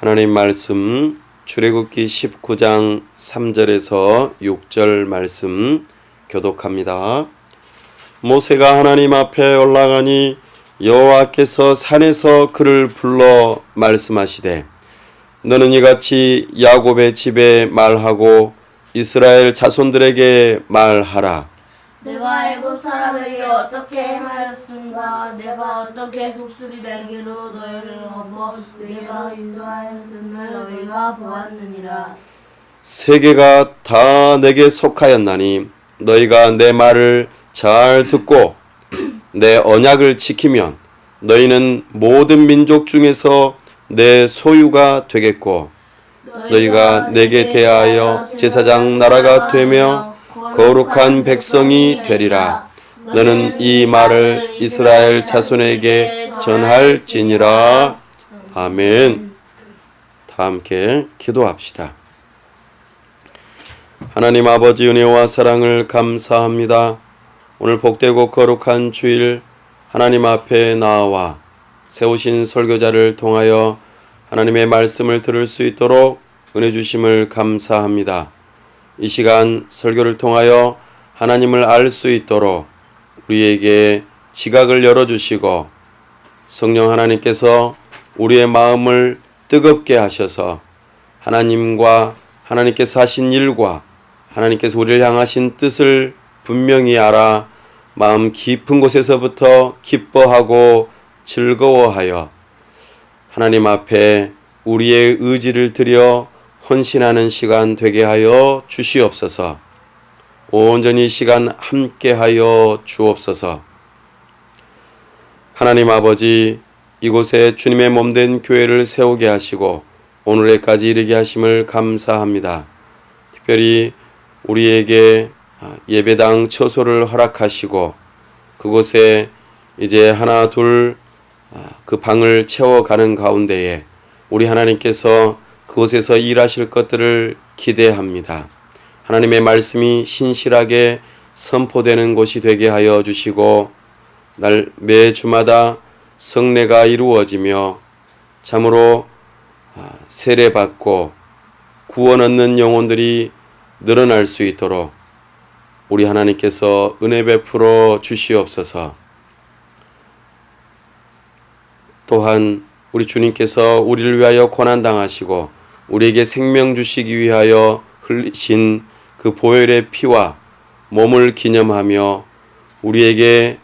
하나님 말씀 출애굽기 19장 3절에서 6절 말씀 교독합니다. 모세가 하나님 앞에 올라가니 여호와께서 산에서 그를 불러 말씀하시되 너는 이같이 야곱의 집에 말하고 이스라엘 자손들에게 말하라. 내가 애굽 사람에게 어떻게 행하였은가? 내가 어떻게 독수리 날개로 너희를 업어 내가 인도하였음을 너희가 보았느니라. 세계가 다 내게 속하였나니 너희가 내 말을 잘 듣고 내 언약을 지키면 너희는 모든 민족 중에서 내 소유가 되겠고 너희가 내게 대하여 제사장 나라가 되며 거룩한 백성이 되리라. 너는 이 말을 이스라엘 자손에게 전할지니라. 아멘. 다 함께 기도합시다. 하나님 아버지 은혜와 사랑을 감사합니다. 오늘 복되고 거룩한 주일 하나님 앞에 나와 세우신 설교자를 통하여 하나님의 말씀을 들을 수 있도록 은혜 주심을 감사합니다. 이 시간 설교를 통하여 하나님을 알 수 있도록 우리에게 지각을 열어주시고 성령 하나님께서 우리의 마음을 뜨겁게 하셔서 하나님과 하나님께서 하신 일과 하나님께서 우리를 향하신 뜻을 분명히 알아 마음 깊은 곳에서부터 기뻐하고 즐거워하여 하나님 앞에 우리의 의지를 드려 헌신하는 시간 되게 하여 주시옵소서. 온전히 시간 함께 하여 주옵소서. 하나님 아버지, 이곳에 주님의 몸된 교회를 세우게 하시고 오늘에까지 이르게 하심을 감사합니다. 특별히 우리에게 예배당 처소를 허락하시고 그곳에 이제 하나 둘 그 방을 채워가는 가운데에 우리 하나님께서 그곳에서 일하실 것들을 기대합니다. 하나님의 말씀이 신실하게 선포되는 곳이 되게 하여 주시고 매 주마다 성례가 이루어지며 참으로 세례받고 구원 얻는 영혼들이 늘어날 수 있도록 우리 하나님께서 은혜 베풀어 주시옵소서. 또한 우리 주님께서 우리를 위하여 고난당하시고 우리에게 생명 주시기 위하여 흘리신 그 보혈의 피와 몸을 기념하며 우리에게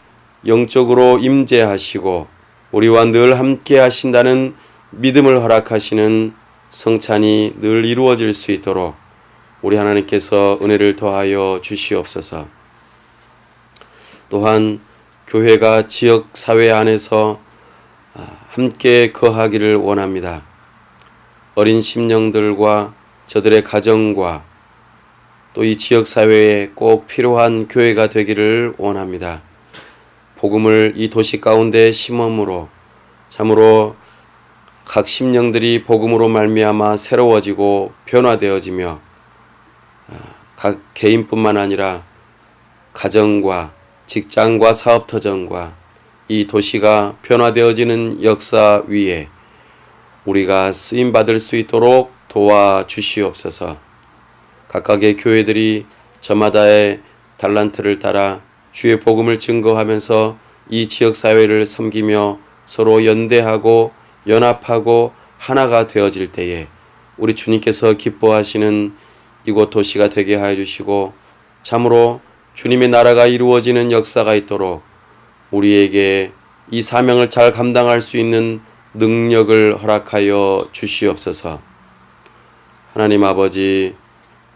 영적으로 임재하시고 우리와 늘 함께 하신다는 믿음을 허락하시는 성찬이 늘 이루어질 수 있도록 우리 하나님께서 은혜를 더하여 주시옵소서. 또한 교회가 지역 사회 안에서 함께 거하기를 원합니다. 어린 심령들과 저들의 가정과 또 이 지역사회에 꼭 필요한 교회가 되기를 원합니다. 복음을 이 도시 가운데 심음으로 참으로 각 심령들이 복음으로 말미암아 새로워지고 변화되어지며 각 개인뿐만 아니라 가정과 직장과 사업터전과 이 도시가 변화되어지는 역사 위에 우리가 쓰임받을 수 있도록 도와주시옵소서. 각각의 교회들이 저마다의 달란트를 따라 주의 복음을 증거하면서 이 지역사회를 섬기며 서로 연대하고 연합하고 하나가 되어질 때에 우리 주님께서 기뻐하시는 이곳 도시가 되게 하여 주시고 참으로 주님의 나라가 이루어지는 역사가 있도록 우리에게 이 사명을 잘 감당할 수 있는 능력을 허락하여 주시옵소서. 하나님 아버지,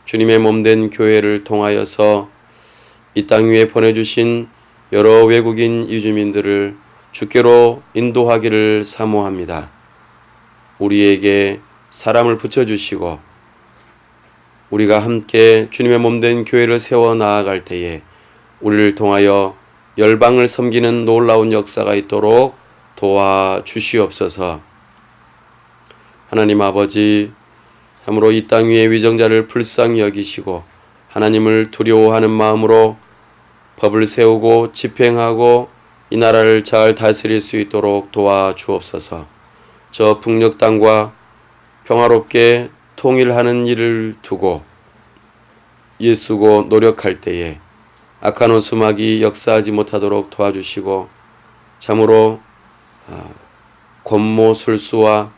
주님의 몸된 교회를 통하여서 이 땅 위에 보내주신 여러 외국인 이주민들을 주께로 인도하기를 사모합니다. 우리에게 사람을 붙여주시고 우리가 함께 주님의 몸된 교회를 세워 나아갈 때에 우리를 통하여 열방을 섬기는 놀라운 역사가 있도록 도와주시옵소서. 하나님 아버지, 참으로 이 땅 위에 위정자를 불쌍히 여기시고 하나님을 두려워하는 마음으로 법을 세우고 집행하고 이 나라를 잘 다스릴 수 있도록 도와주옵소서. 저 북녘 땅과 평화롭게 통일하는 일을 두고 애쓰고 노력할 때에 악한 원수막이 역사하지 못하도록 도와주시고 참으로 권모술수와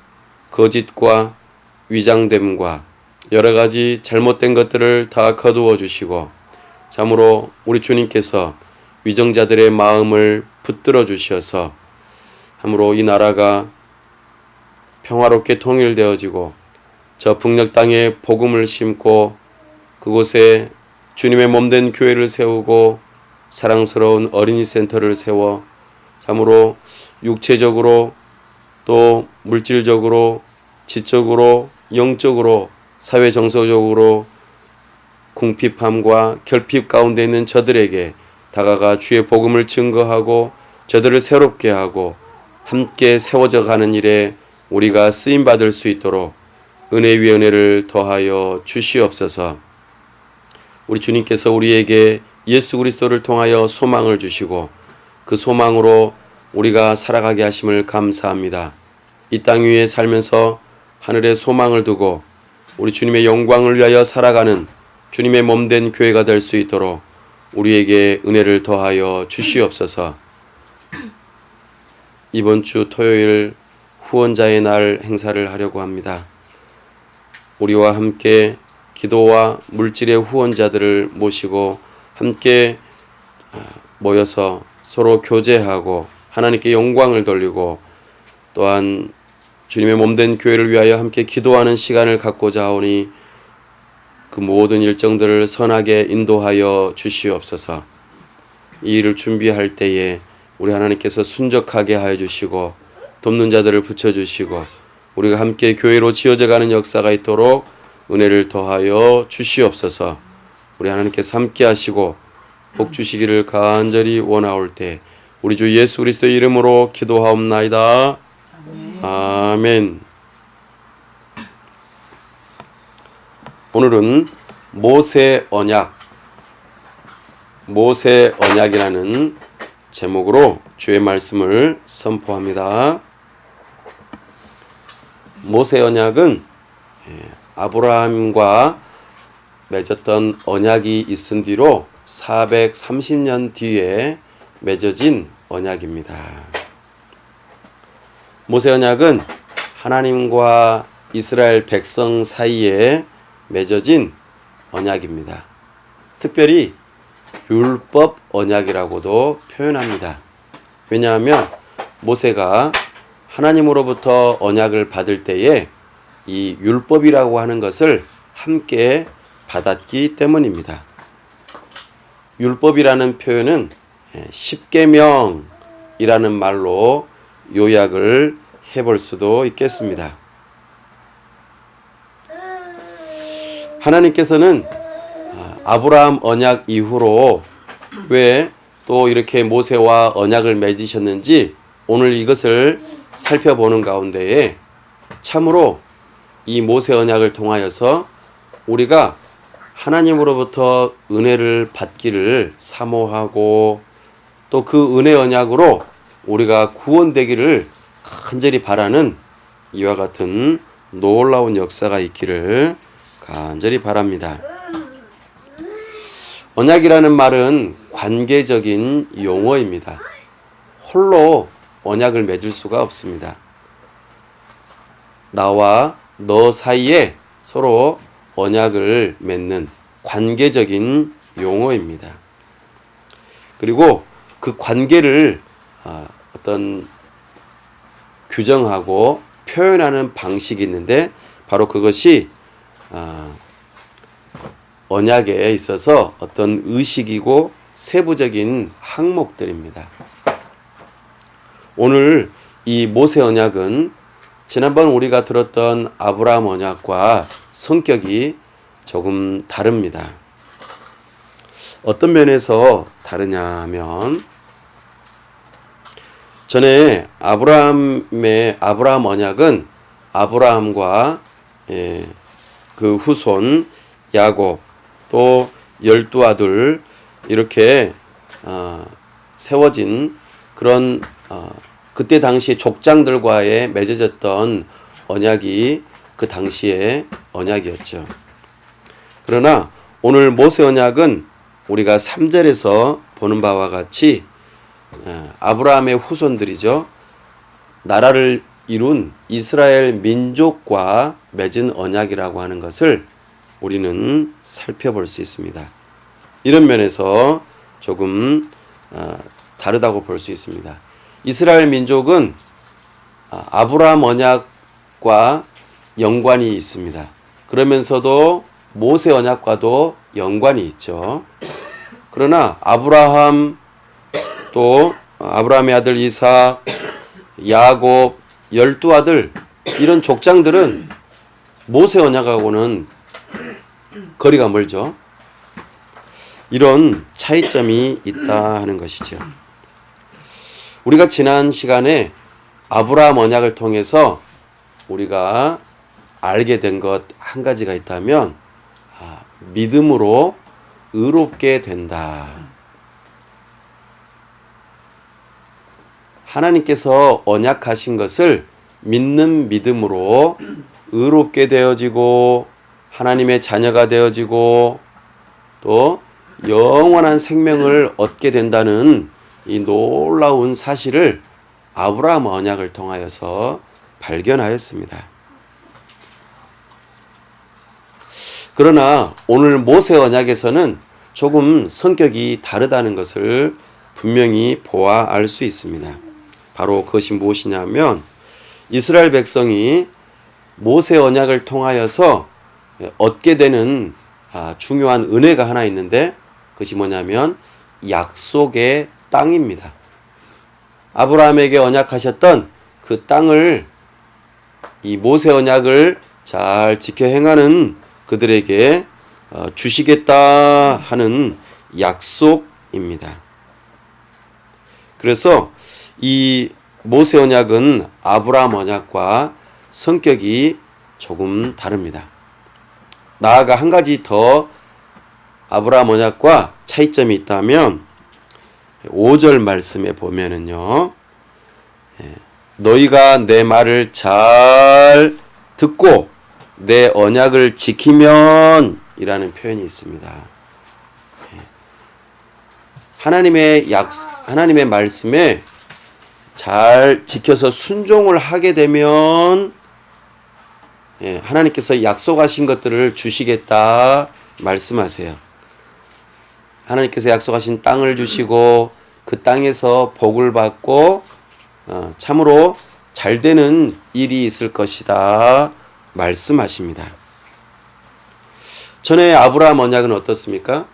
거짓과 위장됨과 여러 가지 잘못된 것들을 다 거두어 주시고 참으로 우리 주님께서 위정자들의 마음을 붙들어 주셔서 참으로 이 나라가 평화롭게 통일되어지고 저 북녘 땅에 복음을 심고 그곳에 주님의 몸된 교회를 세우고 사랑스러운 어린이 센터를 세워 참으로 육체적으로 또 물질적으로 지적으로 영적으로 사회 정서적으로 궁핍함과 결핍 가운데 있는 저들에게 다가가 주의 복음을 증거하고 저들을 새롭게 하고 함께 세워져 가는 일에 우리가 쓰임 받을 수 있도록 은혜 위에 은혜를 더하여 주시옵소서. 우리 주님께서 우리에게 예수 그리스도를 통하여 소망을 주시고 그 소망으로 우리가 살아가게 하심을 감사합니다. 이 땅 위에 살면서 하늘에 소망을 두고 우리 주님의 영광을 위하여 살아가는 주님의 몸된 교회가 될 수 있도록 우리에게 은혜를 더하여 주시옵소서. 이번 주 토요일 후원자의 날 행사를 하려고 합니다. 우리와 함께 기도와 물질의 후원자들을 모시고 함께 모여서 서로 교제하고 하나님께 영광을 돌리고 또한 주님의 몸된 교회를 위하여 함께 기도하는 시간을 갖고자 하오니 그 모든 일정들을 선하게 인도하여 주시옵소서. 이 일을 준비할 때에 우리 하나님께서 순적하게 하여 주시고 돕는 자들을 붙여주시고 우리가 함께 교회로 지어져 가는 역사가 있도록 은혜를 더하여 주시옵소서. 우리 하나님께서 함께 하시고 복 주시기를 간절히 원하올 때 우리 주 예수 그리스도의 이름으로 기도하옵나이다. 아멘. 오늘은 모세 언약이라는 제목으로 주의 말씀을 선포합니다. 모세 언약은 아브라함과 맺었던 언약이 있은 뒤로 430년 뒤에 맺어진 언약입니다. 모세 언약은 하나님과 이스라엘 백성 사이에 맺어진 언약입니다. 특별히 율법 언약이라고도 표현합니다. 왜냐하면 모세가 하나님으로부터 언약을 받을 때에 이 율법이라고 하는 것을 함께 받았기 때문입니다. 율법이라는 표현은 십계명이라는 말로 요약을 해볼 수도 있겠습니다. 하나님께서는 아브라함 언약 이후로 왜 또 이렇게 모세와 언약을 맺으셨는지 오늘 이것을 살펴보는 가운데에 참으로 이 모세 언약을 통하여서 우리가 하나님으로부터 은혜를 받기를 사모하고 또 그 은혜 언약으로 우리가 구원되기를 간절히 바라는 이와 같은 놀라운 역사가 있기를 간절히 바랍니다. 언약이라는 말은 관계적인 용어입니다. 홀로 언약을 맺을 수가 없습니다. 나와 너 사이에 서로 언약을 맺는 관계적인 용어입니다. 그리고 그 관계를 어떤 규정하고 표현하는 방식이 있는데 바로 그것이 언약에 있어서 어떤 의식이고 세부적인 항목들입니다. 오늘 이 모세 언약은 지난번 우리가 들었던 아브라함 언약과 성격이 조금 다릅니다. 어떤 면에서 다르냐 하면 전에 아브라함 언약은 아브라함과 그 후손 야곱 또 12아들 이렇게 세워진 그런 그때 당시 족장들과의 맺어졌던 언약이 그 당시의 언약이었죠. 그러나 오늘 모세 언약은 우리가 3절에서 보는 바와 같이 아브라함의 후손들이죠. 나라를 이룬 이스라엘 민족과 맺은 언약이라고 하는 것을 우리는 살펴볼 수 있습니다. 이런 면에서 조금 다르다고 볼 수 있습니다. 이스라엘 민족은 아브라함 언약과 연관이 있습니다. 그러면서도 모세 언약과도 연관이 있죠. 그러나 아브라함 또 아브라함의 아들 이삭, 야곱, 12아들 이런 족장들은 모세 언약하고는 거리가 멀죠. 이런 차이점이 있다 하는 것이죠. 우리가 지난 시간에 아브라함 언약을 통해서 우리가 알게 된 것 한 가지가 있다면 믿음으로 의롭게 된다. 하나님께서 언약하신 것을 믿는 믿음으로 의롭게 되어지고 하나님의 자녀가 되어지고 또 영원한 생명을 얻게 된다는 이 놀라운 사실을 아브라함 언약을 통하여서 발견하였습니다. 그러나 오늘 모세 언약에서는 조금 성격이 다르다는 것을 분명히 보아 알 수 있습니다. 바로 그것이 무엇이냐면 이스라엘 백성이 모세 언약을 통하여서 얻게 되는 중요한 은혜가 하나 있는데 그것이 뭐냐면 약속의 땅입니다. 아브라함에게 언약하셨던 그 땅을 이 모세 언약을 잘 지켜 행하는 그들에게 주시겠다 하는 약속입니다. 그래서 이 모세 언약은 아브라함 언약과 성격이 조금 다릅니다. 나아가 한 가지 더 아브라함 언약과 차이점이 있다면 5절 말씀에 보면은요. 너희가 내 말을 잘 듣고 내 언약을 지키면 이라는 표현이 있습니다. 하나님의 말씀에 잘 지켜서 순종을 하게 되면 하나님께서 약속하신 것들을 주시겠다 말씀하세요. 하나님께서 약속하신 땅을 주시고 그 땅에서 복을 받고 참으로 잘 되는 일이 있을 것이다 말씀하십니다. 전에 아브라함 언약은 어떻습니까?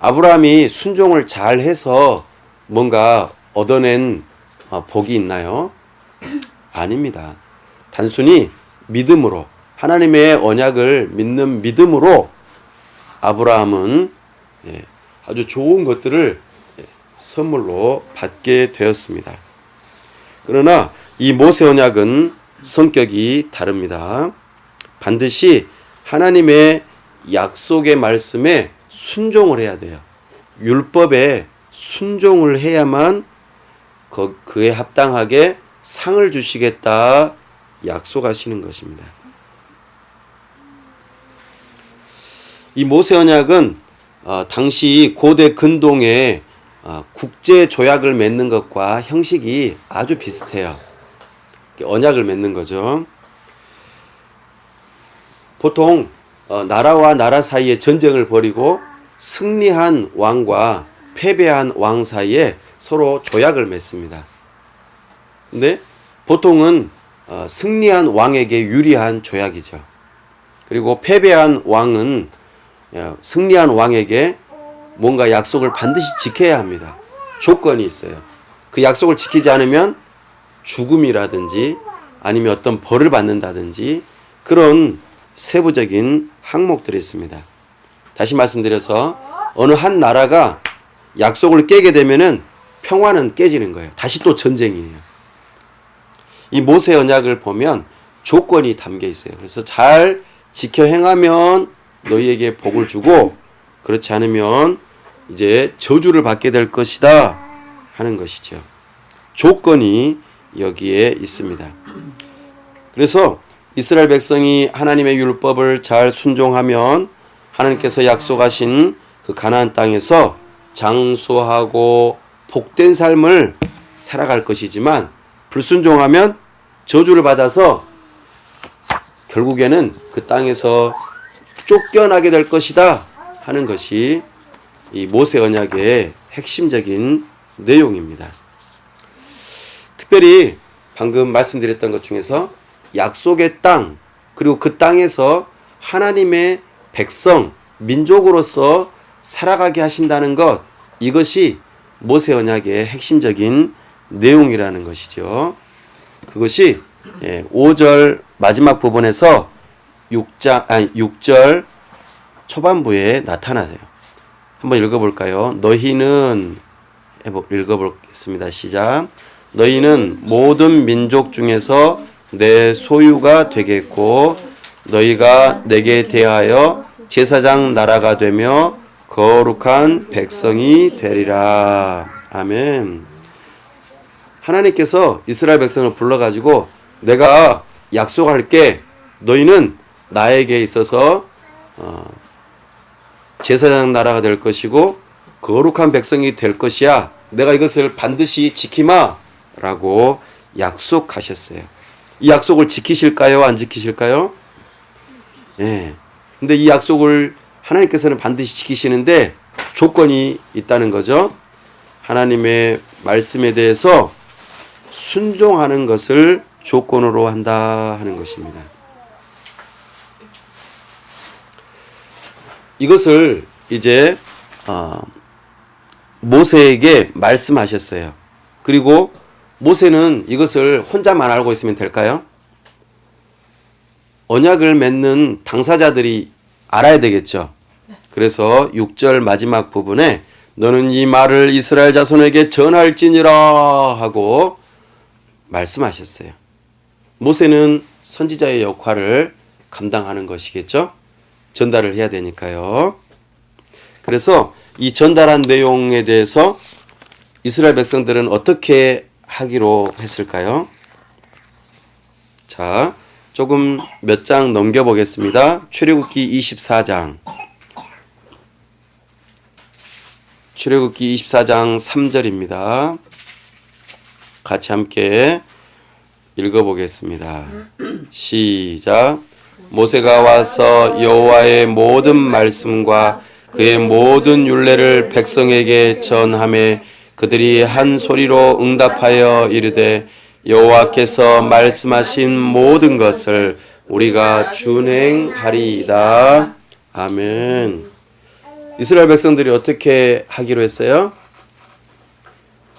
아브라함이 순종을 잘 해서 뭔가 얻어낸 복이 있나요? 아닙니다. 단순히 믿음으로 하나님의 언약을 믿는 믿음으로 아브라함은 아주 좋은 것들을 선물로 받게 되었습니다. 그러나 이 모세 언약은 성격이 다릅니다. 반드시 하나님의 약속의 말씀에 순종을 해야 돼요. 율법에 순종을 해야만 그에 합당하게 상을 주시겠다 약속하시는 것입니다. 이 모세 언약은 당시 고대 근동의 국제 조약을 맺는 것과 형식이 아주 비슷해요. 언약을 맺는 거죠. 보통 나라와 나라 사이에 전쟁을 벌이고 승리한 왕과 패배한 왕 사이에 서로 조약을 맺습니다. 근데 보통은 승리한 왕에게 유리한 조약이죠. 그리고 패배한 왕은 승리한 왕에게 뭔가 약속을 반드시 지켜야 합니다. 조건이 있어요. 그 약속을 지키지 않으면 죽음이라든지 아니면 어떤 벌을 받는다든지 그런 세부적인 항목들이 있습니다. 다시 말씀드려서 어느 한 나라가 약속을 깨게 되면은 평화는 깨지는 거예요. 다시 또 전쟁이에요. 이 모세 언약을 보면 조건이 담겨 있어요. 그래서 잘 지켜 행하면 너희에게 복을 주고 그렇지 않으면 이제 저주를 받게 될 것이다 하는 것이죠. 조건이 여기에 있습니다. 그래서 이스라엘 백성이 하나님의 율법을 잘 순종하면 하나님께서 약속하신 그 가나안 땅에서 장수하고 복된 삶을 살아갈 것이지만 불순종하면 저주를 받아서 결국에는 그 땅에서 쫓겨나게 될 것이다 하는 것이 이 모세 언약의 핵심적인 내용입니다. 특별히 방금 말씀드렸던 것 중에서 약속의 땅, 그리고 그 땅에서 하나님의 백성, 민족으로서 살아가게 하신다는 것, 이것이 모세 언약의 핵심적인 내용이라는 것이죠. 그것이 5절 마지막 부분에서 6절 초반부에 나타나세요. 한번 읽어볼까요? 너희는 읽어보겠습니다. 시작. 너희는 모든 민족 중에서 내 소유가 되겠고 너희가 내게 대하여 제사장 나라가 되며 거룩한 백성이 되리라. 아멘. 하나님께서 이스라엘 백성을 불러가지고 내가 약속할게. 너희는 나에게 있어서 제사장 나라가 될 것이고 거룩한 백성이 될 것이야. 내가 이것을 반드시 지키마 라고 약속하셨어요. 이 약속을 지키실까요? 안 지키실까요? 예. 근데 이 약속을 하나님께서는 반드시 지키시는데 조건이 있다는 거죠. 하나님의 말씀에 대해서 순종하는 것을 조건으로 한다 하는 것입니다. 이것을 이제 모세에게 말씀하셨어요. 그리고 모세는 이것을 혼자만 알고 있으면 될까요? 언약을 맺는 당사자들이 알아야 되겠죠. 그래서 6절 마지막 부분에 너는 이 말을 이스라엘 자손에게 전할지니라 하고 말씀하셨어요. 모세는 선지자의 역할을 감당하는 것이겠죠. 전달을 해야 되니까요. 그래서 이 전달한 내용에 대해서 이스라엘 백성들은 어떻게 하기로 했을까요? 자, 조금 몇 장 넘겨보겠습니다. 출애굽기 24장. 출애굽기 24장 3절입니다. 같이 함께 읽어보겠습니다. 시작. 모세가 와서 여호와의 모든 말씀과 그의 모든 율례를 백성에게 전하매 그들이 한 소리로 응답하여 이르되 여호와께서 말씀하신 모든 것을 우리가 준행하리이다. 아멘. 이스라엘 백성들이 어떻게 하기로 했어요?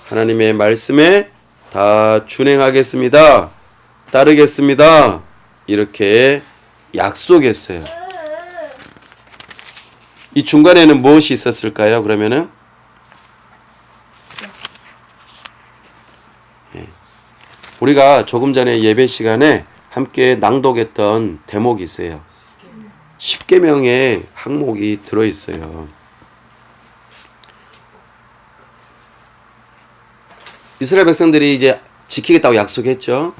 하나님의 말씀에 다 준행하겠습니다. 따르겠습니다. 이렇게 약속했어요. 이 중간에는 무엇이 있었을까요? 그러면은 우리가 조금 전에 예배 시간에 함께 낭독했던 대목이 있어요. 10계명의 항목이 들어있어요. 이스라엘 백성들이 이제 지키겠다고 약속했죠.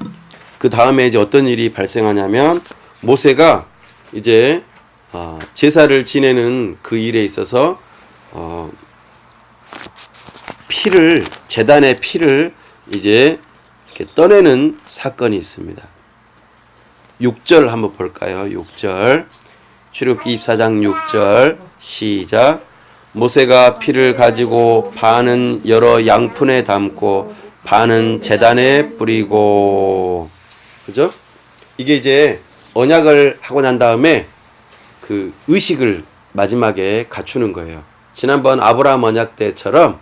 그 다음에 이제 어떤 일이 발생하냐면 모세가 이제 제사를 지내는 그 일에 있어서 제단의 피를 이제 이렇게 떠내는 사건이 있습니다. 6절 한번 볼까요? 6절. 출애굽기 24장 6절. 시작. 모세가 피를 가지고 반은 여러 양푼에 담고 반은 제단에 뿌리고. 그죠? 이게 이제 언약을 하고 난 다음에 그 의식을 마지막에 갖추는 거예요. 지난번 아브라함 언약 때처럼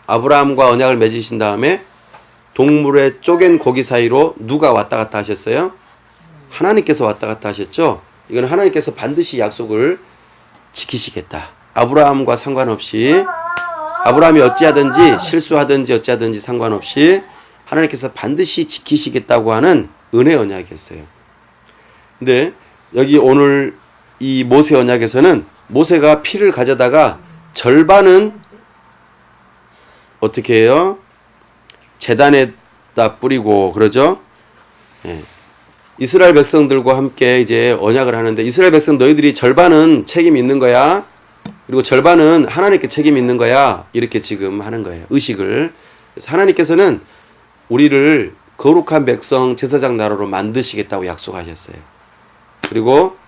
아브라함과 언약을 맺으신 다음에 동물의 쪼갠 고기 사이로 누가 왔다 갔다 하셨어요? 하나님께서 왔다 갔다 하셨죠? 이건 하나님께서 반드시 약속을 지키시겠다. 아브라함과 상관없이 아브라함이 어찌하든지 실수하든지 어찌하든지 상관없이 하나님께서 반드시 지키시겠다고 하는 은혜 언약이었어요. 근데 여기 오늘 이 모세 언약에서는 모세가 피를 가져다가 절반은 어떻게 해요? 제단에다 뿌리고 그러죠? 예. 이스라엘 백성들과 함께 이제 언약을 하는데 이스라엘 백성 너희들이 절반은 책임이 있는 거야. 그리고 절반은 하나님께 책임이 있는 거야. 이렇게 지금 하는 거예요. 의식을. 그래서 하나님께서는 우리를 거룩한 백성 제사장 나라로 만드시겠다고 약속하셨어요. 그리고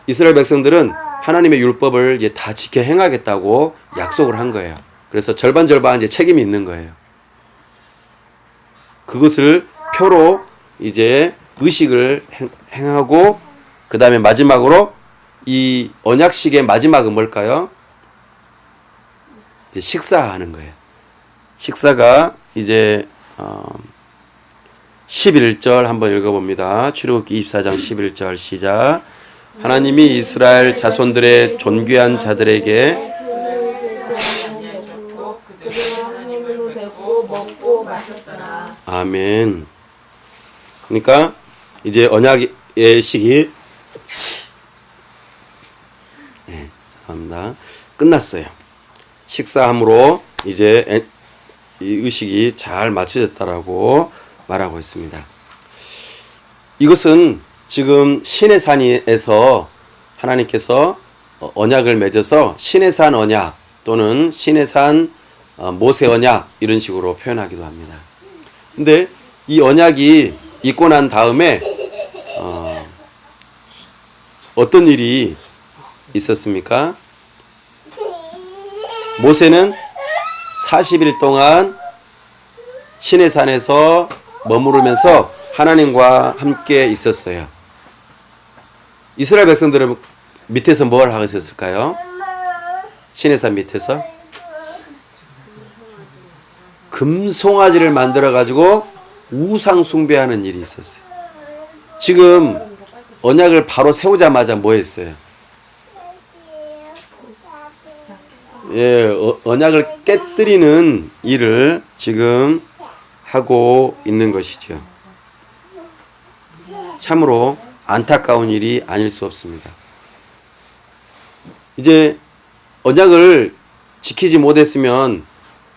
이스라엘 백성들은 하나님의 율법을 이제 다 지켜 행하겠다고 약속을 한 거예요. 그래서 절반 이제 책임이 있는 거예요. 그것을 표로 이제 의식을 행하고 그 다음에 마지막으로 이 언약식의 마지막은 뭘까요? 이제 식사하는 거예요. 식사가 이제 11절 한번 읽어봅니다. 출애굽기 24장 11절 시작. 하나님이 이스라엘 자손들의 존귀한 자들에게 아멘. 그러니까 이제 언약의 식이 죄송합니다. 끝났어요. 식사함으로 이제 이 의식이 잘 맞춰졌다라고 말하고 있습니다. 이것은 지금 시내산에서 하나님께서 언약을 맺어서 시내산 언약 또는 시내산 모세 언약 이런 식으로 표현하기도 합니다. 근데 이 언약이 있고 난 다음에 어떤 일이 있었습니까? 모세는 40일 동안 시내산에서 머무르면서 하나님과 함께 있었어요. 이스라엘 백성들은 밑에서 뭘 하고 있었을까요? 시내산 밑에서 금송아지를 만들어 가지고 우상 숭배하는 일이 있었어요. 지금 언약을 바로 세우자마자 뭐 했어요? 언약을 깨뜨리는 일을 지금 하고 있는 것이죠. 참으로 안타까운 일이 아닐 수 없습니다. 이제 언약을 지키지 못했으면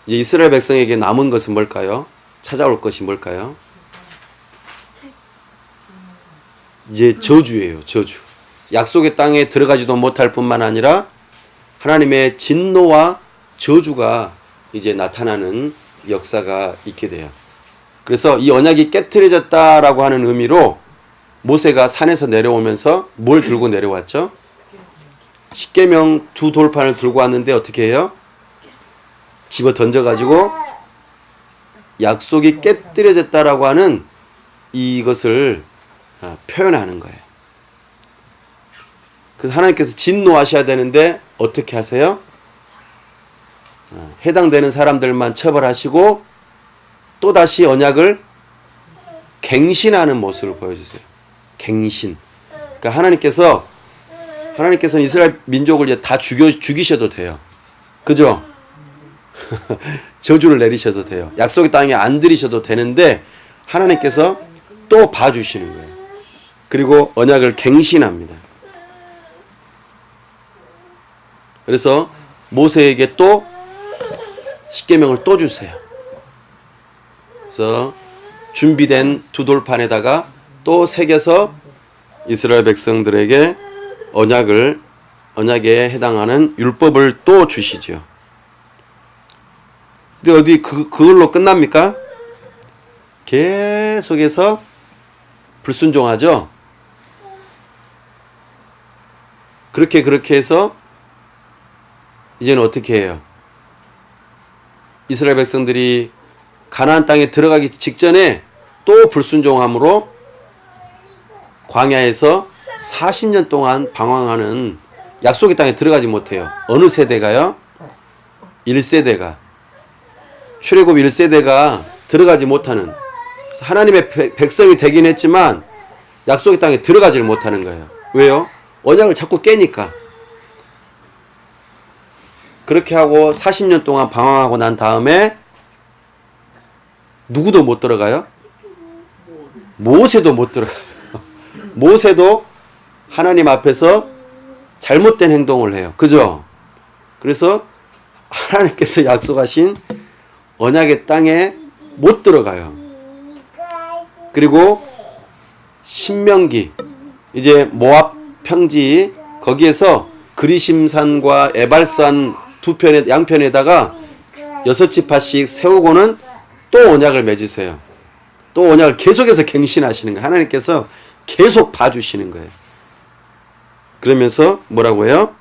이제 이스라엘 백성에게 남은 것은 뭘까요? 찾아올 것이 뭘까요? 이제 저주예요. 저주. 약속의 땅에 들어가지도 못할 뿐만 아니라 하나님의 진노와 저주가 이제 나타나는 역사가 있게 돼요. 그래서 이 언약이 깨트려졌다라고 하는 의미로 모세가 산에서 내려오면서 뭘 들고 내려왔죠? 십계명 2돌판을 들고 왔는데 어떻게 해요? 집어 던져가지고 약속이 깨뜨려졌다라고 하는 이것을 표현하는 거예요. 그래서 하나님께서 진노하셔야 되는데 어떻게 하세요? 해당되는 사람들만 처벌하시고 또다시 언약을 갱신하는 모습을 보여주세요. 갱신. 그러니까 하나님께서는 이스라엘 민족을 이제 다 죽이셔도 돼요. 그죠? 저주를 내리셔도 돼요. 약속의 땅에 안 들이셔도 되는데 하나님께서 또 봐주시는 거예요. 그리고 언약을 갱신합니다. 그래서 모세에게 또 십계명을 또 주세요. 그래서 준비된 2돌판에다가 또 새겨서 이스라엘 백성들에게 언약에 해당하는 율법을 또 주시죠. 근데 어디 그걸로 끝납니까? 계속해서 불순종하죠. 그렇게 해서 이제는 어떻게 해요? 이스라엘 백성들이 가나안 땅에 들어가기 직전에 또 불순종함으로 광야에서 40년 동안 방황하는 약속의 땅에 들어가지 못해요. 어느 세대가요? 1세대가. 출애굽 1세대가 들어가지 못하는, 하나님의 백성이 되긴 했지만 약속의 땅에 들어가지를 못하는 거예요. 왜요? 언약을 자꾸 깨니까. 그렇게 하고 40년 동안 방황하고 난 다음에 누구도 못 들어가요? 모세도 못 들어가요. 모세도 하나님 앞에서 잘못된 행동을 해요. 그죠? 그래서 하나님께서 약속하신 언약의 땅에 못 들어가요. 그리고 신명기, 이제 모압 평지 거기에서 그리심산과 에발산 두 편에 양편에다가 6지파씩 세우고는 또 언약을 맺으세요. 또 언약을 계속해서 갱신하시는 거예요. 하나님께서 계속 봐주시는 거예요. 그러면서 뭐라고 해요?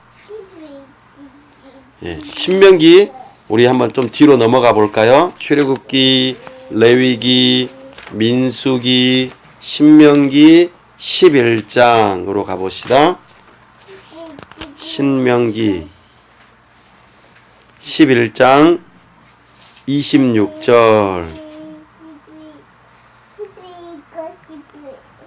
예, 신명기 우리 한번 좀 뒤로 넘어가 볼까요? 출애굽기, 레위기, 민수기, 신명기 11장으로 가봅시다. 신명기 11장 26절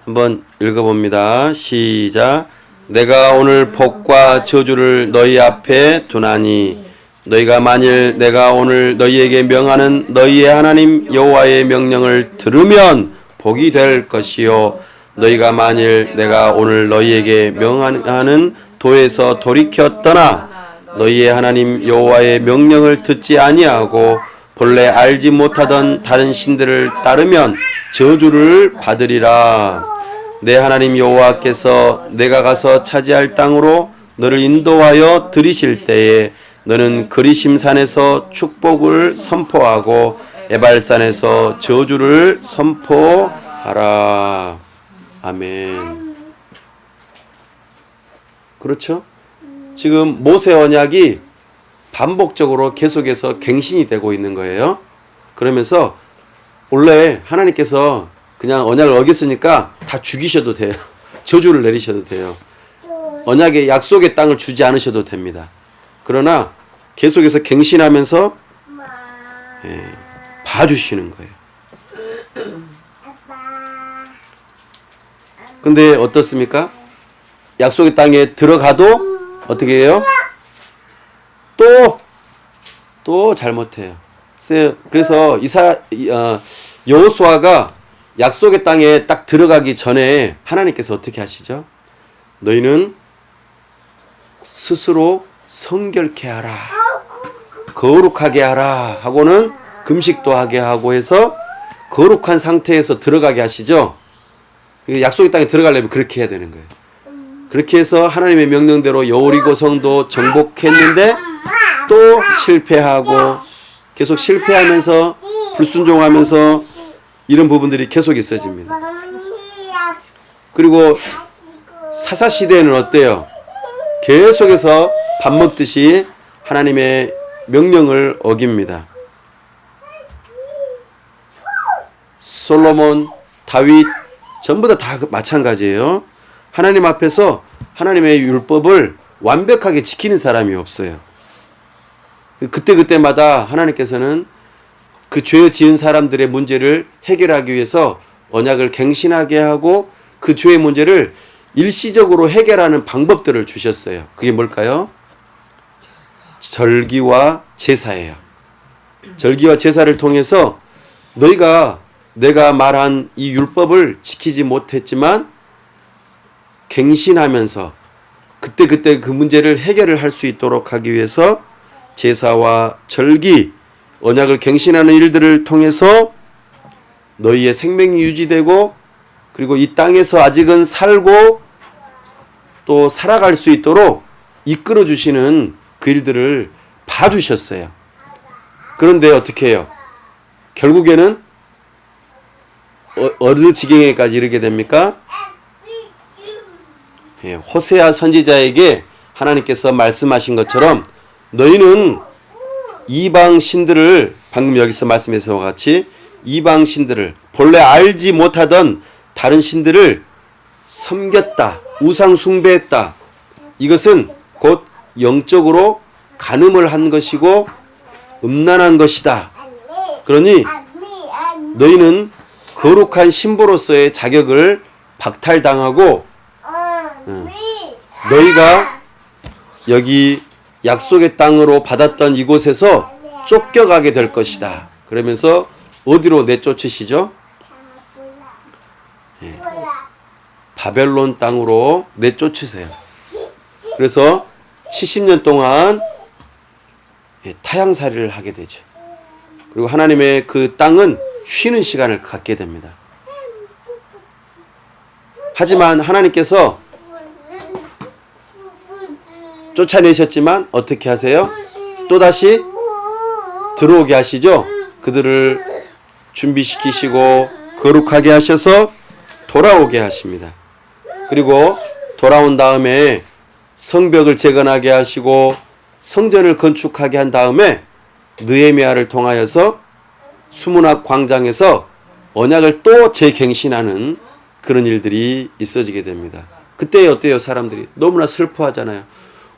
한번 읽어봅니다. 시작. 내가 오늘 복과 저주를 너희 앞에 두나니 너희가 만일 내가 오늘 너희에게 명하는 너희의 하나님 여호와의 명령을 들으면 복이 될 것이요 너희가 만일 내가 오늘 너희에게 명하는 도에서 돌이켜 떠나 너희의 하나님 여호와의 명령을 듣지 아니하고 본래 알지 못하던 다른 신들을 따르면 저주를 받으리라. 내 하나님 여호와께서 내가 가서 차지할 땅으로 너를 인도하여 들이실 때에 너는 그리심산에서 축복을 선포하고 에발산에서 저주를 선포하라. 아멘. 그렇죠? 지금 모세 언약이 반복적으로 계속해서 갱신이 되고 있는 거예요. 그러면서 원래 하나님께서 그냥 언약을 어겼으니까 다 죽이셔도 돼요. 저주를 내리셔도 돼요. 언약의 약속의 땅을 주지 않으셔도 됩니다. 그러나 계속해서 갱신하면서 봐주시는 거예요. 근데 어떻습니까? 약속의 땅에 들어가도 어떻게 해요? 또 잘못해요. 그래서 여호수아가 약속의 땅에 딱 들어가기 전에 하나님께서 어떻게 하시죠? 너희는 스스로 성결케 하라, 거룩하게 하라 하고는 금식도 하게 하고 해서 거룩한 상태에서 들어가게 하시죠. 약속의 땅에 들어가려면 그렇게 해야 되는 거예요. 그렇게 해서 하나님의 명령대로 여리고 성도 정복했는데 또 실패하고 계속 실패하면서 불순종하면서 이런 부분들이 계속 있어집니다. 그리고 사사시대에는 어때요? 계속해서 밥 먹듯이 하나님의 명령을 어깁니다. 솔로몬, 다윗 전부 다 마찬가지예요. 하나님 앞에서 하나님의 율법을 완벽하게 지키는 사람이 없어요. 그때마다 하나님께서는 그 죄 지은 사람들의 문제를 해결하기 위해서 언약을 갱신하게 하고 그 죄의 문제를 일시적으로 해결하는 방법들을 주셨어요. 그게 뭘까요? 절기와 제사예요. 절기와 제사를 통해서 너희가 내가 말한 이 율법을 지키지 못했지만 갱신하면서 그때 그 문제를 해결을 할 수 있도록 하기 위해서 제사와 절기, 언약을 갱신하는 일들을 통해서 너희의 생명이 유지되고 그리고 이 땅에서 아직은 살고 또 살아갈 수 있도록 이끌어 주시는 그 일들을 봐주셨어요. 그런데 어떻게 해요? 결국에는 어느 지경에까지 이르게 됩니까? 호세아 선지자에게 하나님께서 말씀하신 것처럼 너희는 이방 신들을 방금 여기서 말씀하신 것 같이 이방 신들을 본래 알지 못하던 다른 신들을 섬겼다. 우상 숭배했다. 이것은 곧 영적으로 간음을 한 것이고 음란한 것이다. 그러니 너희는 거룩한 신부로서의 자격을 박탈당하고 너희가 여기 약속의 땅으로 받았던 이곳에서 쫓겨가게 될 것이다. 그러면서 어디로 내쫓으시죠? 바벨론 땅으로 내쫓으세요. 그래서 70년 동안 타향살이를 하게 되죠. 그리고 하나님의 그 땅은 쉬는 시간을 갖게 됩니다. 하지만 하나님께서 쫓아내셨지만 어떻게 하세요? 또다시 들어오게 하시죠. 그들을 준비시키시고 거룩하게 하셔서 돌아오게 하십니다. 그리고 돌아온 다음에 성벽을 재건하게 하시고 성전을 건축하게 한 다음에 느헤미야를 통하여서 수문학 광장에서 언약을 또 재갱신하는 그런 일들이 있어지게 됩니다. 그때 어때요? 사람들이 너무나 슬퍼하잖아요.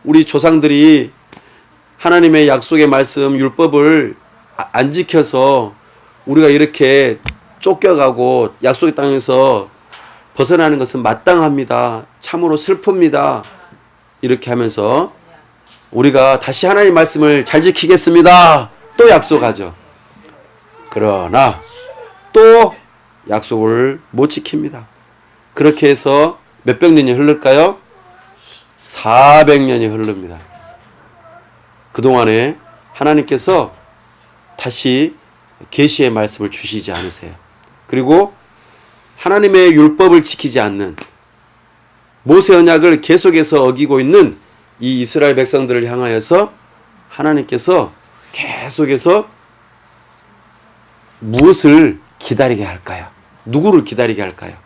우리 조상들이 하나님의 약속의 말씀 율법을 안 지켜서 우리가 이렇게 쫓겨가고 약속의 땅에서 벗어나는 것은 마땅합니다. 참으로 슬픕니다. 이렇게 하면서 우리가 다시 하나님의 말씀을 잘 지키겠습니다. 또 약속하죠. 그러나 또 약속을 못 지킵니다. 그렇게 해서 몇백 년이 흐를까요? 400년이 흐릅니다. 그동안에 하나님께서 다시 계시의 말씀을 주시지 않으세요. 그리고 하나님의 율법을 지키지 않는 모세 언약을 계속해서 어기고 있는 이 이스라엘 백성들을 향하여서 하나님께서 계속해서 무엇을 기다리게 할까요? 누구를 기다리게 할까요?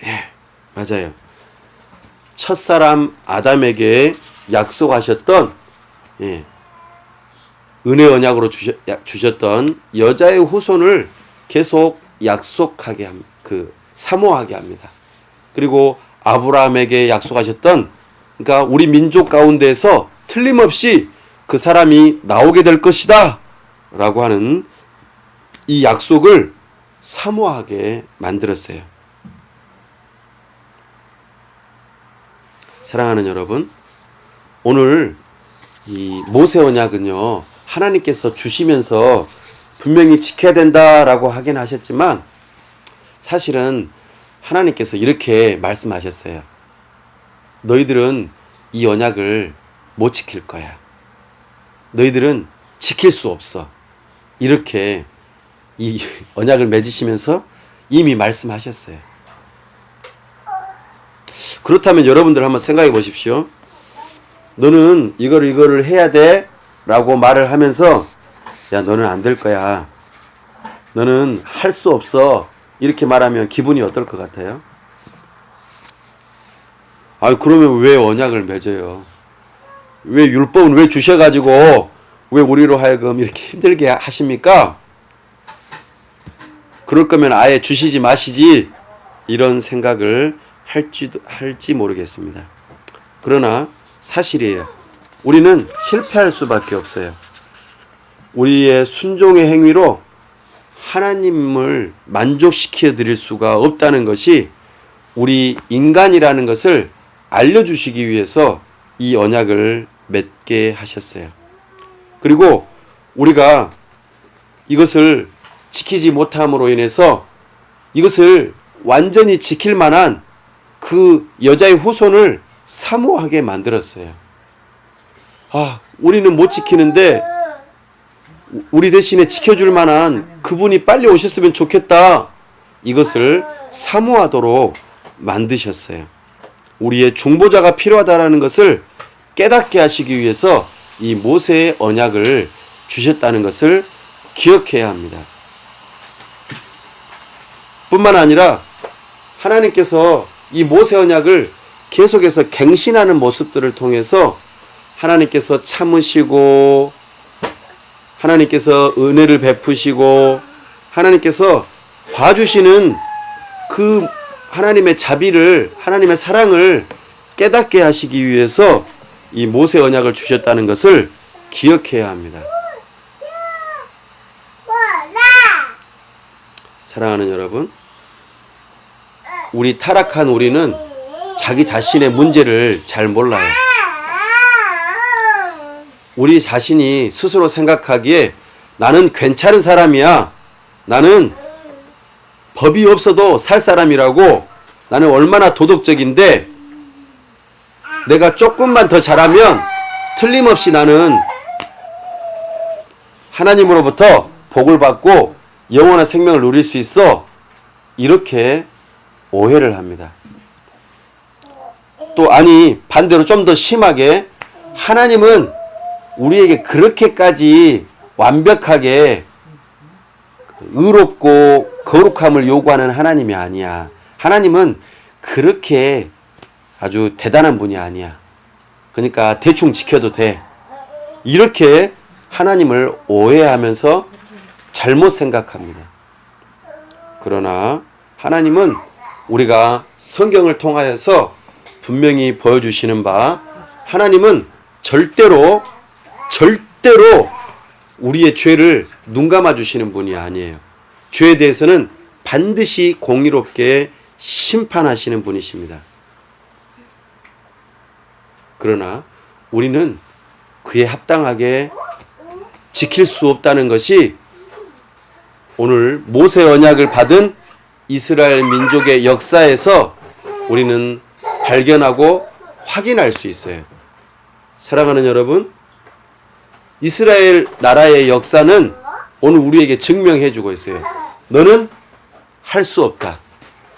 예, 맞아요. 첫사람 아담에게 약속하셨던 은혜 언약으로 주셨던 여자의 후손을 계속 약속하게 합니다. 사모하게 합니다. 그리고 아브라함에게 약속하셨던, 그러니까 우리 민족 가운데서 틀림없이 그 사람이 나오게 될 것이다 라고 하는 이 약속을 사모하게 만들었어요. 사랑하는 여러분, 오늘 이 모세 언약은요, 하나님께서 주시면서 분명히 지켜야 된다라고 하긴 하셨지만 사실은 하나님께서 이렇게 말씀하셨어요. 너희들은 이 언약을 못 지킬 거야. 너희들은 지킬 수 없어. 이렇게 이 언약을 맺으시면서 이미 말씀하셨어요. 그렇다면 여러분들 한번 생각해 보십시오. 너는 이거를 해야 돼 라고 말을 하면서 야, 너는 안 될 거야. 너는 할 수 없어. 이렇게 말하면 기분이 어떨 것 같아요? 그러면 왜 언약을 맺어요? 왜 율법은 왜 주셔가지고 왜 우리로 하여금 이렇게 힘들게 하십니까? 그럴 거면 아예 주시지 마시지. 이런 생각을 할지 모르겠습니다. 그러나 사실이에요. 우리는 실패할 수밖에 없어요. 우리의 순종의 행위로 하나님을 만족시켜 드릴 수가 없다는 것이 우리 인간이라는 것을 알려주시기 위해서 이 언약을 맺게 하셨어요. 그리고 우리가 이것을 지키지 못함으로 인해서 이것을 완전히 지킬 만한 그 여자의 후손을 사모하게 만들었어요. 우리는 못 지키는데 우리 대신에 지켜줄 만한 그분이 빨리 오셨으면 좋겠다. 이것을 사모하도록 만드셨어요. 우리의 중보자가 필요하다는 것을 깨닫게 하시기 위해서 이 모세의 언약을 주셨다는 것을 기억해야 합니다. 뿐만 아니라 하나님께서 이 모세 언약을 계속해서 갱신하는 모습들을 통해서 하나님께서 참으시고 하나님께서 은혜를 베푸시고 하나님께서 봐주시는 그 하나님의 자비를, 하나님의 사랑을 깨닫게 하시기 위해서 이 모세 언약을 주셨다는 것을 기억해야 합니다. 사랑하는 여러분, 우리 타락한 우리는 자기 자신의 문제를 잘 몰라요. 우리 자신이 스스로 생각하기에 나는 괜찮은 사람이야. 나는 법이 없어도 살 사람이라고. 나는 얼마나 도덕적인데 내가 조금만 더 잘하면 틀림없이 나는 하나님으로부터 복을 받고 영원한 생명을 누릴 수 있어. 이렇게 오해를 합니다. 또 아니 반대로 좀 더 심하게 하나님은 우리에게 그렇게까지 완벽하게 의롭고 거룩함을 요구하는 하나님이 아니야. 하나님은 그렇게 아주 대단한 분이 아니야. 그러니까 대충 지켜도 돼. 이렇게 하나님을 오해하면서 잘못 생각합니다. 그러나 하나님은 우리가 성경을 통하여서 분명히 보여주시는 바 하나님은 절대로 우리의 죄를 눈감아 주시는 분이 아니에요. 죄에 대해서는 반드시 공의롭게 심판하시는 분이십니다. 그러나 우리는 그에 합당하게 지킬 수 없다는 것이 오늘 모세 언약을 받은 이스라엘 민족의 역사에서 우리는 발견하고 확인할 수 있어요. 사랑하는 여러분, 이스라엘 나라의 역사는 오늘 우리에게 증명해 주고 있어요. 너는 할 수 없다.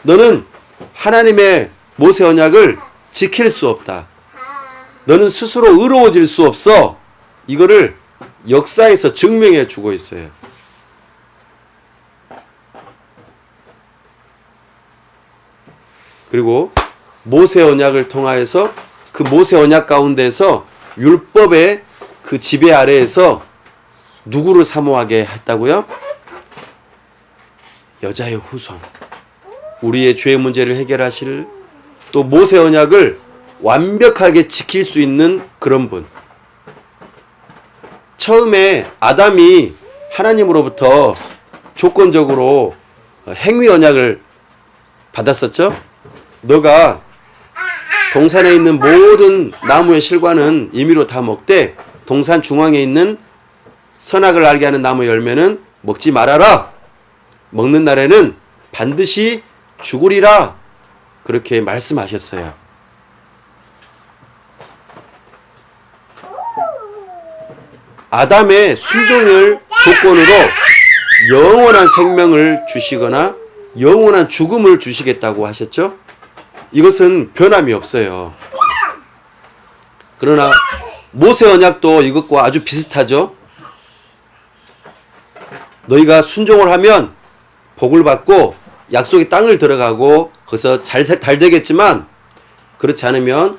너는 하나님의 모세 언약을 지킬 수 없다. 너는 스스로 의로워질 수 없어. 이거를 역사에서 증명해 주고 있어요. 그리고 모세 언약을 통하여서 그 모세 언약 가운데서 율법의 그 지배 아래에서 누구를 사모하게 했다고요? 여자의 후손. 우리의 죄 문제를 해결하실 또 모세 언약을 완벽하게 지킬 수 있는 그런 분. 처음에 아담이 하나님으로부터 조건적으로 행위 언약을 받았었죠? 너가 동산에 있는 모든 나무의 실과는 임의로 다 먹되 동산 중앙에 있는 선악을 알게 하는 나무 열매는 먹지 말아라. 먹는 날에는 반드시 죽으리라. 그렇게 말씀하셨어요. 아담의 순종을 조건으로 영원한 생명을 주시거나 영원한 죽음을 주시겠다고 하셨죠? 이것은 변함이 없어요. 그러나 모세 언약도 이것과 아주 비슷하죠? 너희가 순종을 하면 복을 받고 약속의 땅을 들어가고 거기서 잘 되겠지만 그렇지 않으면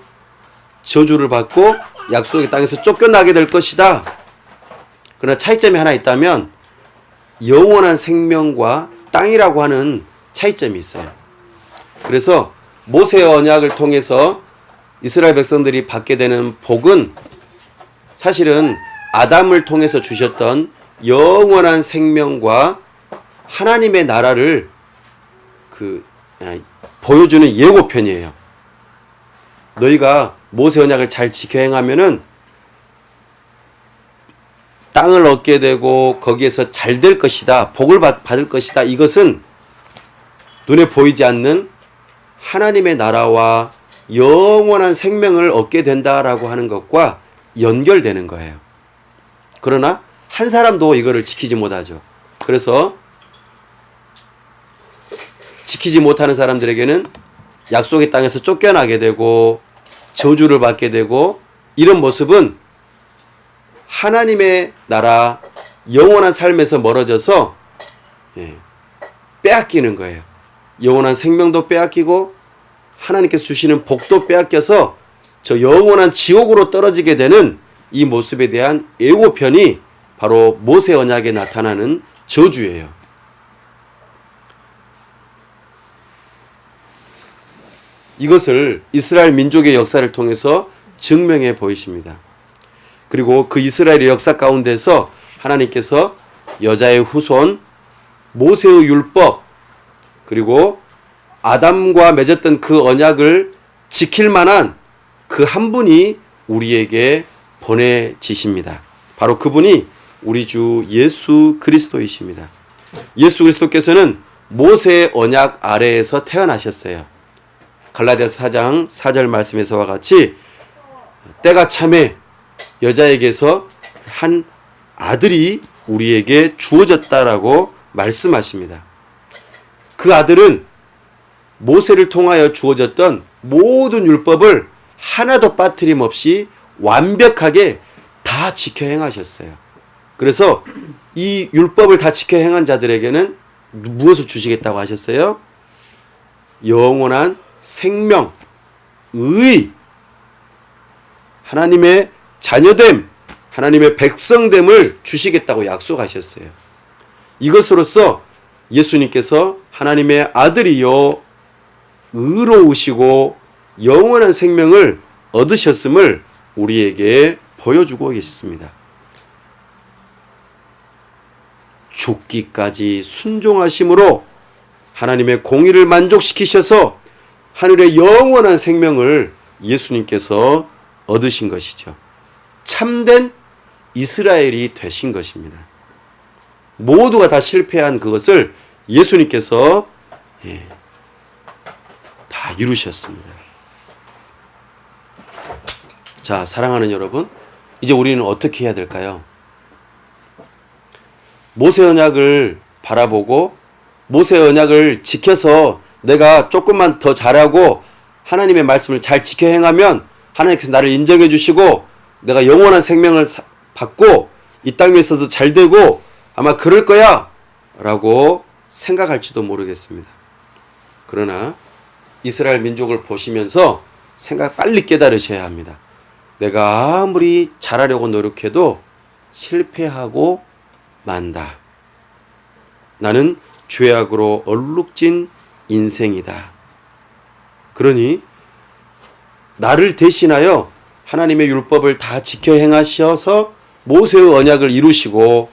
저주를 받고 약속의 땅에서 쫓겨나게 될 것이다. 그러나 차이점이 하나 있다면 영원한 생명과 땅이라고 하는 차이점이 있어요. 그래서 모세 언약을 통해서 이스라엘 백성들이 받게 되는 복은 사실은 아담을 통해서 주셨던 영원한 생명과 하나님의 나라를 보여주는 예고편이에요. 너희가 모세 언약을 잘 지켜 행하면은 땅을 얻게 되고 거기에서 잘 될 것이다. 복을 받을 것이다. 이것은 눈에 보이지 않는 하나님의 나라와 영원한 생명을 얻게 된다라고 하는 것과 연결되는 거예요. 그러나 한 사람도 이거를 지키지 못하죠. 그래서 지키지 못하는 사람들에게는 약속의 땅에서 쫓겨나게 되고 저주를 받게 되고 이런 모습은 하나님의 나라 영원한 삶에서 멀어져서 빼앗기는 거예요. 영원한 생명도 빼앗기고 하나님께서 주시는 복도 빼앗겨서 저 영원한 지옥으로 떨어지게 되는 이 모습에 대한 예고편이 바로 모세 언약에 나타나는 저주예요. 이것을 이스라엘 민족의 역사를 통해서 증명해 보이십니다. 그리고 그 이스라엘의 역사 가운데서 하나님께서 여자의 후손, 모세의 율법, 그리고 아담과 맺었던 그 언약을 지킬 만한 그 한 분이 우리에게 보내지십니다. 바로 그분이 우리 주 예수 그리스도이십니다. 예수 그리스도께서는 모세의 언약 아래에서 태어나셨어요. 갈라디아서 4장 4절 말씀에서와 같이 때가 참에 여자에게서 한 아들이 우리에게 주어졌다라고 말씀하십니다. 그 아들은 모세를 통하여 주어졌던 모든 율법을 하나도 빠트림 없이 완벽하게 다 지켜 행하셨어요. 그래서 이 율법을 다 지켜 행한 자들에게는 무엇을 주시겠다고 하셨어요? 영원한 생명, 의, 하나님의 자녀됨, 하나님의 백성됨을 주시겠다고 약속하셨어요. 이것으로써 예수님께서 하나님의 아들이요 의로우시고 영원한 생명을 얻으셨음을 우리에게 보여주고 계십니다. 죽기까지 순종하심으로 하나님의 공의를 만족시키셔서 하늘의 영원한 생명을 예수님께서 얻으신 것이죠. 참된 이스라엘이 되신 것입니다. 모두가 다 실패한 그것을 예수님께서 다 이루셨습니다. 자, 사랑하는 여러분, 이제 우리는 어떻게 해야 될까요? 모세 언약을 바라보고 모세 언약을 지켜서 내가 조금만 더 잘하고 하나님의 말씀을 잘 지켜 행하면 하나님께서 나를 인정해 주시고 내가 영원한 생명을 받고 이 땅에서도 잘 되고 아마 그럴 거야 라고 생각할지도 모르겠습니다. 그러나 이스라엘 민족을 보시면서 빨리 깨달으셔야 합니다. 내가 아무리 잘하려고 노력해도 실패하고 만다. 나는 죄악으로 얼룩진 인생이다. 그러니 나를 대신하여 하나님의 율법을 다 지켜 행하셔서 모세의 언약을 이루시고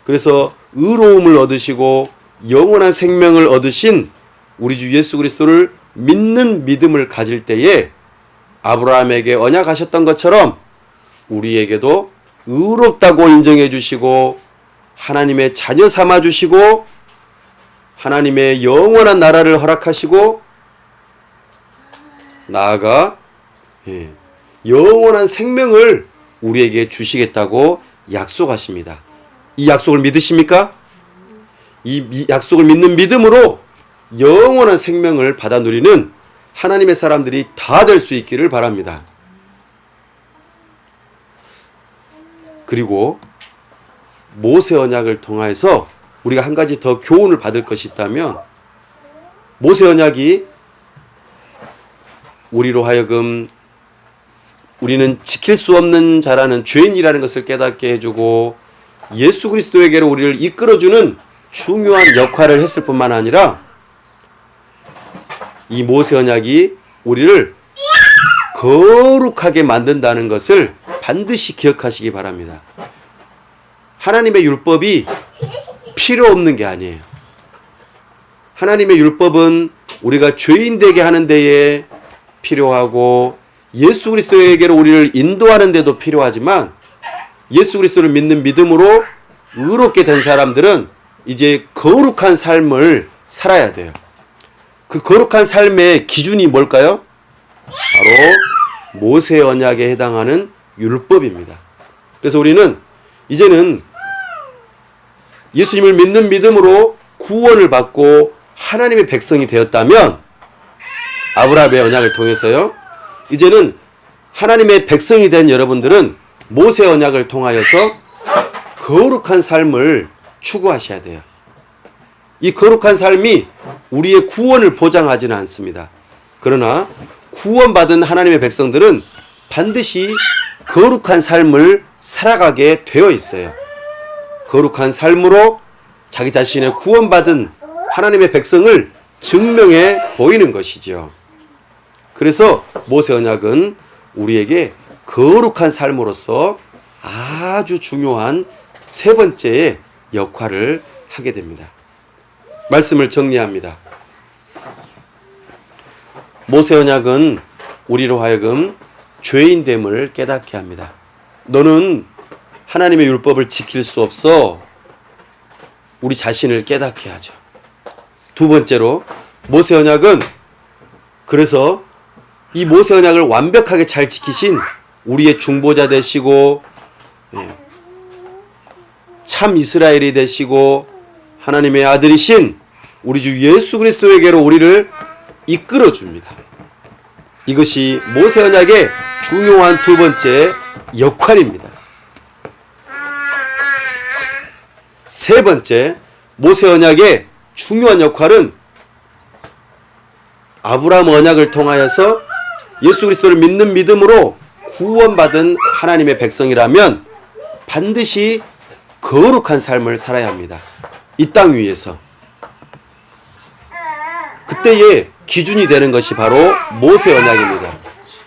그래서 의로움을 얻으시고 영원한 생명을 얻으신 우리 주 예수 그리스도를 믿는 믿음을 가질 때에 아브라함에게 언약하셨던 것처럼 우리에게도 의롭다고 인정해 주시고 하나님의 자녀 삼아 주시고 하나님의 영원한 나라를 허락하시고 나아가 영원한 생명을 우리에게 주시겠다고 약속하십니다. 이 약속을 믿으십니까? 이 약속을 믿는 믿음으로 영원한 생명을 받아 누리는 하나님의 사람들이 다 될 수 있기를 바랍니다. 그리고 모세 언약을 통해서 우리가 한 가지 더 교훈을 받을 것이 있다면 모세 언약이 우리로 하여금 우리는 지킬 수 없는 자라는 죄인이라는 것을 깨닫게 해주고 예수 그리스도에게로 우리를 이끌어주는 중요한 역할을 했을 뿐만 아니라 이 모세 언약이 우리를 거룩하게 만든다는 것을 반드시 기억하시기 바랍니다. 하나님의 율법이 필요 없는 게 아니에요. 하나님의 율법은 우리가 죄인 되게 하는 데에 필요하고 예수 그리스도에게로 우리를 인도하는 데도 필요하지만 예수 그리스도를 믿는 믿음으로 의롭게 된 사람들은 이제 거룩한 삶을 살아야 돼요. 그 거룩한 삶의 기준이 뭘까요? 바로 모세 언약에 해당하는 율법입니다. 그래서 우리는 이제는 예수님을 믿는 믿음으로 구원을 받고 하나님의 백성이 되었다면 아브라함의 언약을 통해서요. 이제는 하나님의 백성이 된 여러분들은 모세 언약을 통하여서 거룩한 삶을 추구하셔야 돼요. 이 거룩한 삶이 우리의 구원을 보장하지는 않습니다. 그러나 구원받은 하나님의 백성들은 반드시 거룩한 삶을 살아가게 되어 있어요. 거룩한 삶으로 자기 자신의 구원받은 하나님의 백성을 증명해 보이는 것이지요. 그래서 모세 언약은 우리에게 거룩한 삶으로서 아주 중요한 세 번째의 역할을 하게 됩니다. 말씀을 정리합니다. 모세 언약은 우리로 하여금 죄인됨을 깨닫게 합니다. 너는 하나님의 율법을 지킬 수 없어. 우리 자신을 깨닫게 하죠. 두 번째로 모세 언약은 그래서 이 모세 언약을 완벽하게 잘 지키신 우리의 중보자 되시고 참 이스라엘이 되시고 하나님의 아들이신 우리 주 예수 그리스도에게로 우리를 이끌어 줍니다. 이것이 모세 언약의 중요한 두 번째 역할입니다. 세 번째, 모세 언약의 중요한 역할은 아브라함 언약을 통하여서 예수 그리스도를 믿는 믿음으로 구원받은 하나님의 백성이라면 반드시 거룩한 삶을 살아야 합니다. 이 땅 위에서. 그때의 기준이 되는 것이 바로 모세 언약입니다.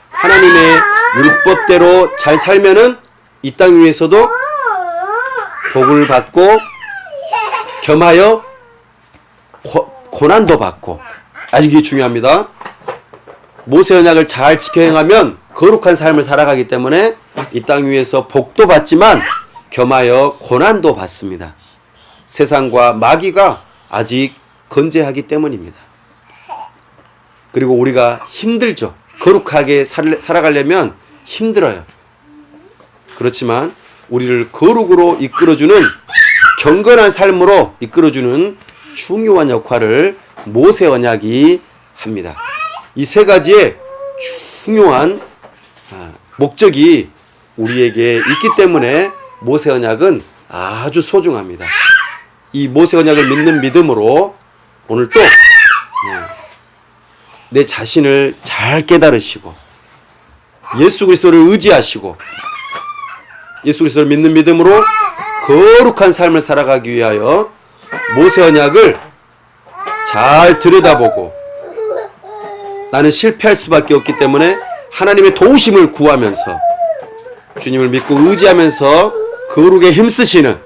하나님의 율법대로 잘 살면은 이 땅 위에서도 복을 받고 겸하여 고난도 받고, 아주 이게 중요합니다. 모세 언약을 잘 지켜 행하면 거룩한 삶을 살아가기 때문에 이 땅 위에서 복도 받지만 겸하여 고난도 받습니다. 세상과 마귀가 아직 건재하기 때문입니다. 그리고 우리가 힘들죠. 거룩하게 살아가려면 힘들어요. 그렇지만 우리를 거룩으로 이끌어주는, 경건한 삶으로 이끌어주는 중요한 역할을 모세 언약이 합니다. 이 세 가지의 중요한 목적이 우리에게 있기 때문에 모세 언약은 아주 소중합니다. 이 모세 언약을 믿는 믿음으로 오늘 또 내 자신을 잘 깨달으시고 예수 그리스도를 의지하시고 예수 그리스도를 믿는 믿음으로 거룩한 삶을 살아가기 위하여 모세 언약을 잘 들여다보고, 나는 실패할 수밖에 없기 때문에 하나님의 도우심을 구하면서 주님을 믿고 의지하면서 거룩에 힘쓰시는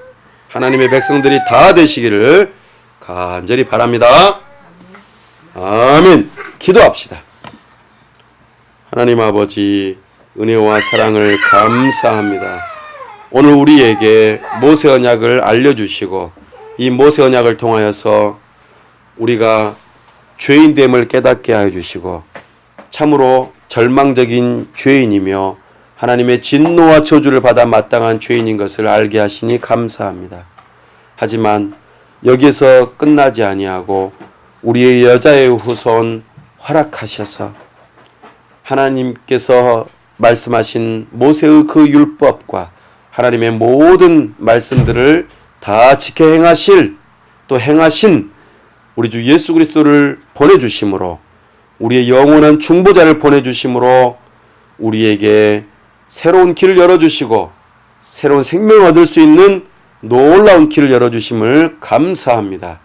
하나님의 백성들이 다 되시기를 간절히 바랍니다. 아멘. 기도합시다. 하나님 아버지, 은혜와 사랑을 감사합니다. 오늘 우리에게 모세 언약을 알려주시고 이 모세 언약을 통하여서 우리가 죄인됨을 깨닫게 하여 주시고 참으로 절망적인 죄인이며 하나님의 진노와 저주를 받아 마땅한 죄인인 것을 알게 하시니 감사합니다. 하지만 여기에서 끝나지 아니하고 우리의 여자의 후손 허락하셔서 하나님께서 말씀하신 모세의 그 율법과 하나님의 모든 말씀들을 다 지켜 행하실, 또 행하신 우리 주 예수 그리스도를 보내주심으로, 우리의 영원한 중보자를 보내주심으로 우리에게 새로운 길을 열어주시고 새로운 생명을 얻을 수 있는 놀라운 길을 열어주심을 감사합니다.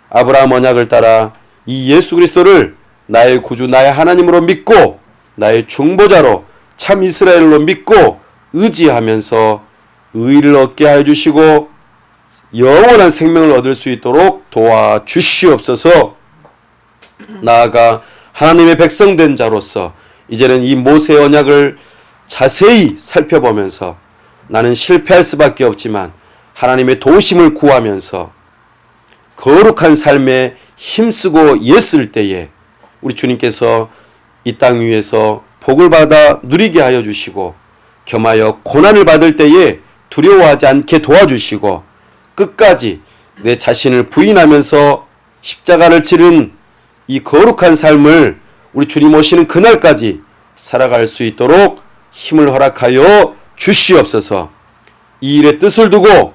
아브라함 언약을 따라 이 예수 그리스도를 나의 구주, 나의 하나님으로 믿고 나의 중보자로 참 이스라엘로 믿고 의지하면서 의를 얻게 하여 주시고 영원한 생명을 얻을 수 있도록 도와주시옵소서. 나아가 하나님의 백성된 자로서 이제는 이 모세 언약을 자세히 살펴보면서 나는 실패할 수밖에 없지만 하나님의 도우심을 구하면서 거룩한 삶에 힘쓰고 애쓸 때에 우리 주님께서 이 땅 위에서 복을 받아 누리게 하여 주시고 겸하여 고난을 받을 때에 두려워하지 않게 도와주시고 끝까지 내 자신을 부인하면서 십자가를 치른 이 거룩한 삶을 우리 주님 오시는 그날까지 살아갈 수 있도록 힘을 허락하여 주시옵소서. 이 일에 뜻을 두고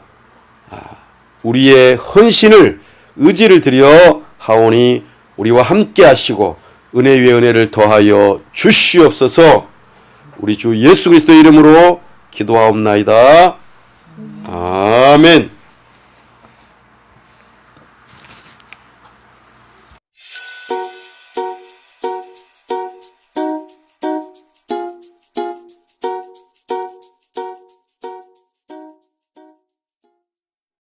우리의 헌신을, 의지를 드려 하오니 우리와 함께 하시고 은혜 위에 은혜를 더하여 주시옵소서. 우리 주 예수 그리스도 이름으로 기도하옵나이다. 아멘.